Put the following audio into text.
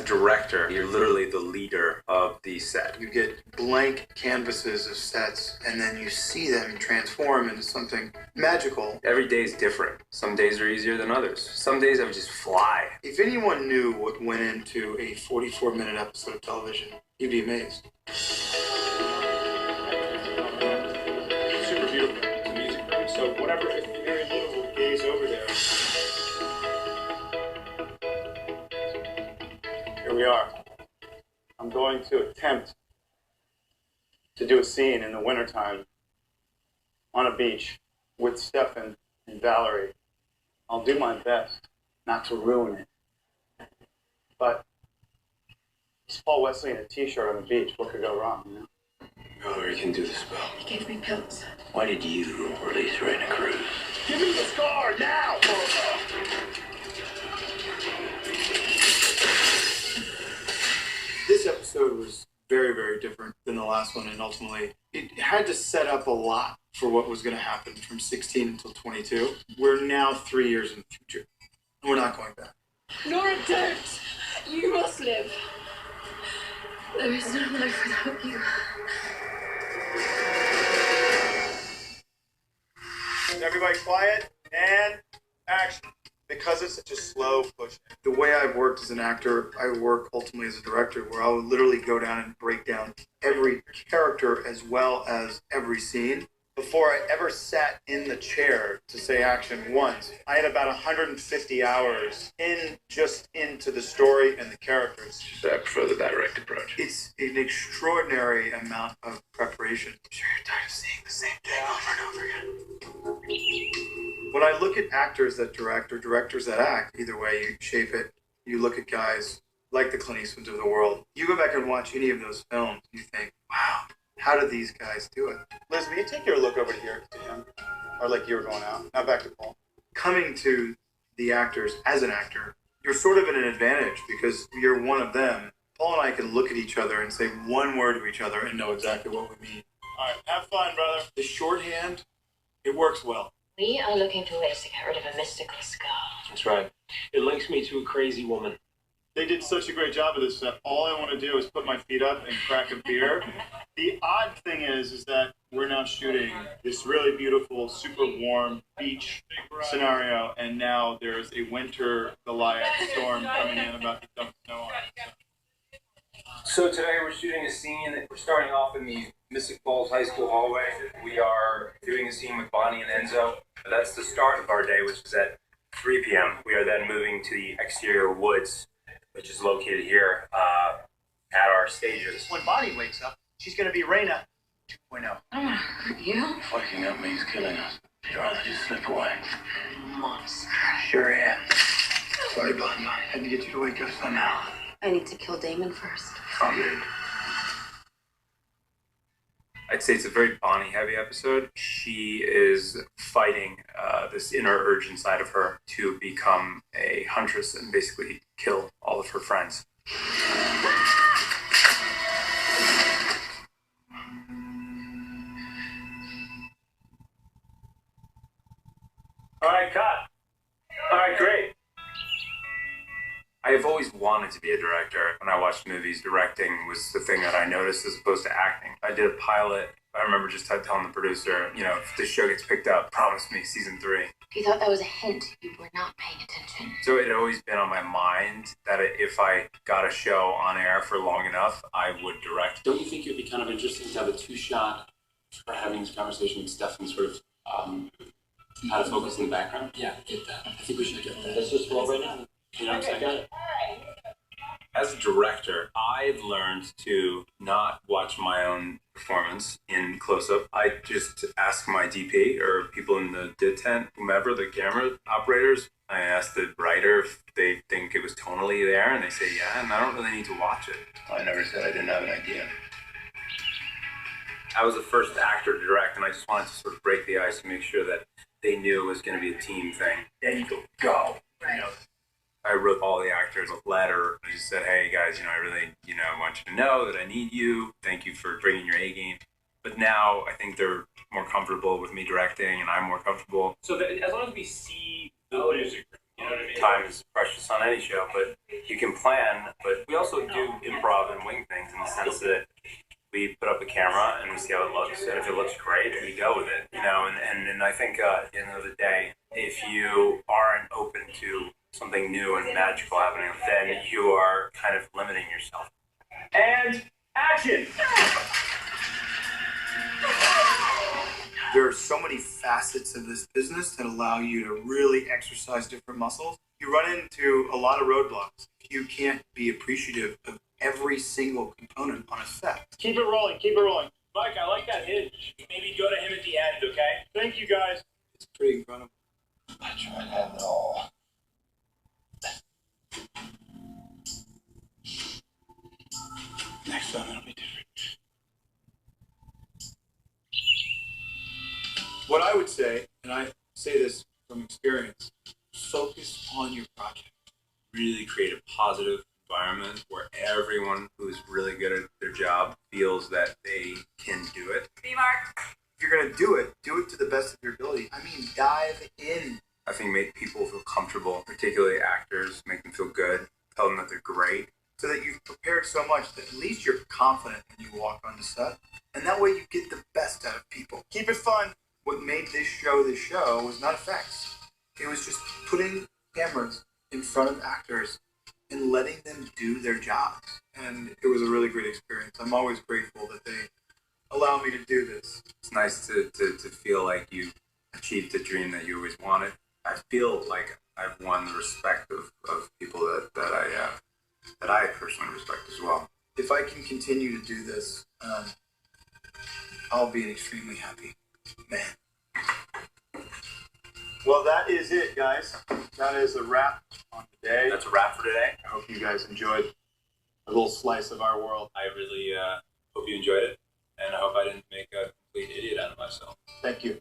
director, you're literally the leader of the set. You get blank canvases of sets, and then you see them transform into something magical. Every day is different. Some days are easier than others. Some days I would just fly. If anyone knew what went into a 44-minute episode of television, you'd be amazed. Super beautiful. It's a music room, so whatever, if very little will gaze over there. Here we are. I'm going to attempt to do a scene in the wintertime on a beach with Stefan and Valerie. I'll do my best not to ruin it. But it's Paul Wesley in a t-shirt on the beach. What could go wrong, you know? Valerie can do the spell. He gave me pills. Why did you release her in a cruise? Give me the scar now! This episode was very, very different than the last one, and ultimately it had to set up a lot for what was going to happen from 16 until 22. We're now 3 years in the future. We're not going back. Nora, don't! You must live. There is no life without you. Everybody quiet and action. Because it's such a slow push. The way I've worked as an actor, I work ultimately as a director, where I would literally go down and break down every character as well as every scene. Before I ever sat in the chair to say action once, I had about 150 hours into the story and the characters. So I prefer the direct approach. It's an extraordinary amount of preparation. I'm sure you're tired of seeing the same thing over and over again. When I look at actors that direct or directors that act, either way you shape it, you look at guys like the Clint Eastwoods of the world. You go back and watch any of those films, you think, wow, how did these guys do it? Liz, will you take your look over here to him? Or like you were going out. Now back to Paul. Coming to the actors as an actor, you're sort of at an advantage because you're one of them. Paul and I can look at each other and say one word to each other and know exactly what we mean. All right, have fun, brother. The shorthand, it works well. We are looking for ways to get rid of a mystical scar. That's right. It links me to a crazy woman. They did such a great job of this set. All I want to do is put my feet up and crack a beer. The odd thing is that we're now shooting this really beautiful, super warm beach scenario, and now there's a winter Goliath storm coming in about to dump snow on it. So today we're shooting a scene. We're starting off in the Mystic Falls High School hallway. We are doing a scene with Bonnie and Enzo. That's the start of our day, which is at 3 p.m. We are then moving to the exterior woods, which is located here at our stages. When Bonnie wakes up, she's going to be Raina 2.0. I don't want to hurt you. Waking up means killing us. You'd rather just slip away. Monster. Sure am. Sorry, Bonnie. I had to get you to wake up somehow. I need to kill Damon first. Okay. I'd say it's a very Bonnie-heavy episode. She is fighting this inner urge inside of her to become a huntress and basically kill all of her friends. All right, cut. All right, great. I've always wanted to be a director. When I watched movies, directing was the thing that I noticed as opposed to acting. I did a pilot. I remember just telling the producer, you know, if this show gets picked up, promise me season 3. You thought that was a hint. You were not paying attention. So it had always been on my mind that if I got a show on air for long enough, I would direct. Don't you think it would be kind of interesting to have a two-shot for having this conversation with Stefan, sort of how to focus in the background? Yeah, get that. I think we should get that. Let's just roll right now. You know, I got it. As a director, I've learned to not watch my own performance in close-up. I just ask my DP or people in the DIT tent, whomever, the camera operators. I ask the writer if they think it was tonally there, and they say yeah, and I don't really need to watch it. I never said I didn't have an idea. I was the first actor to direct, and I just wanted to sort of break the ice and make sure that they knew it was going to be a team thing. Then you go. Right. You know, I wrote all the actors a letter. I just said, hey, guys, I really, want you to know that I need you. Thank you for bringing your A game. But now I think they're more comfortable with me directing, and I'm more comfortable. So as long as we see the music, You know what I mean? Time is precious on any show, but you can plan. But we also do improv and wing things in the sense that we put up a camera and we see how it looks, and if it looks great, we go with it. You know, and I think at the end of the day, if you aren't open to something new and magical happening, then you are kind of limiting yourself. And action! There are so many facets of this business that allow you to really exercise different muscles. You run into a lot of roadblocks. You can't be appreciative of every single component on a set. Keep it rolling, keep it rolling. Mike, I like that hinge. Maybe go to him at the end, okay? Thank you, guys. It's pretty incredible. I tried to have it all. Next time it'll be different. What I would say, and I say this from experience, focus on your project. Really create a positive environment where everyone who's really good at their job feels that they can do it. If you're going to do it to the best of your ability. I mean, dive in. I think make people feel comfortable, particularly actors, make them feel good, tell them that they're great. So that you've prepared so much that at least you're confident when you walk on the set. And that way you get the best out of people. Keep it fun. What made this show was not effects. It was just putting cameras in front of actors and letting them do their jobs. And it was a really great experience. I'm always grateful that they allow me to do this. It's nice to feel like you achieved a dream that you always wanted. I feel like I've won the respect of people that I personally respect as well. If I can continue to do this, I'll be an extremely happy man. Well, that is it, guys. That is a wrap on the day. That's a wrap for today. I hope you guys enjoyed a little slice of our world. I really hope you enjoyed it, and I hope I didn't make a complete idiot out of myself. Thank you.